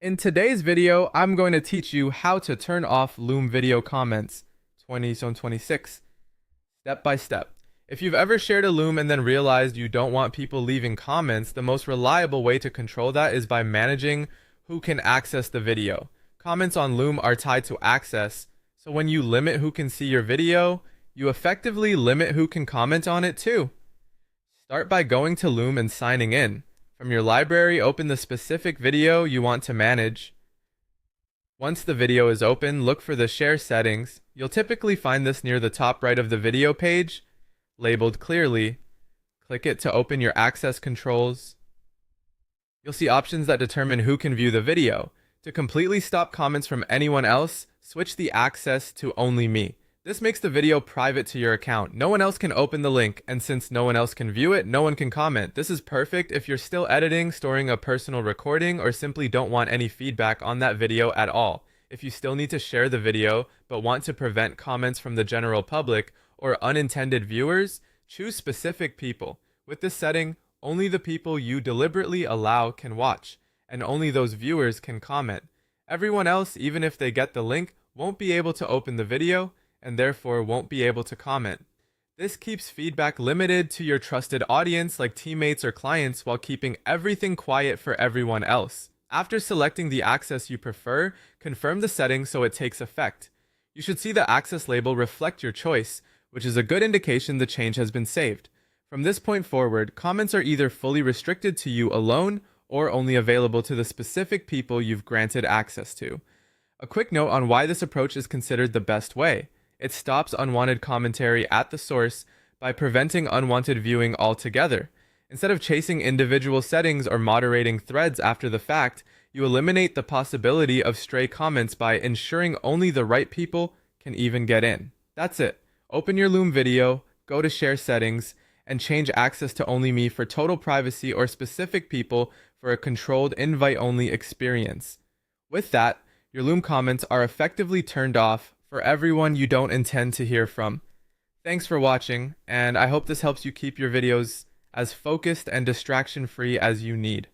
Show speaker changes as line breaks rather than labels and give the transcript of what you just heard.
In today's video, I'm going to teach you how to turn off Loom video comments 2026 step by step. If you've ever shared a Loom and then realized you don't want people leaving comments, the most reliable way to control that is by managing who can access the video. Comments on Loom are tied to access, so when you limit who can see your video, you effectively limit who can comment on it too. Start by going to Loom and signing in. From your library, open the specific video you want to manage. Once the video is open, look for the share settings. You'll typically find this near the top right of the video page, labeled clearly. Click it to open your access controls. You'll see options that determine who can view the video. To completely stop comments from anyone else, switch the access to only me. This makes the video private to your account. No one else can open the link, and since no one else can view it, no one can comment. This is perfect if you're still editing, storing a personal recording, or simply don't want any feedback on that video at all. If you still need to share the video, but want to prevent comments from the general public or unintended viewers, choose specific people. With this setting, only the people you deliberately allow can watch, and only those viewers can comment. Everyone else, even if they get the link, won't be able to open the video, and therefore won't be able to comment. This keeps feedback limited to your trusted audience like teammates or clients while keeping everything quiet for everyone else. After selecting the access you prefer, confirm the settings so it takes effect. You should see the access label reflect your choice, which is a good indication the change has been saved. From this point forward, comments are either fully restricted to you alone or only available to the specific people you've granted access to. A quick note on why this approach is considered the best way. It stops unwanted commentary at the source by preventing unwanted viewing altogether. Instead of chasing individual settings or moderating threads after the fact, you eliminate the possibility of stray comments by ensuring only the right people can even get in. That's it. Open your Loom video, go to share settings, and change access to only me for total privacy or specific people for a controlled invite-only experience. With that, your Loom comments are effectively turned off for everyone you don't intend to hear from. Thanks for watching, and I hope this helps you keep your videos as focused and distraction-free as you need.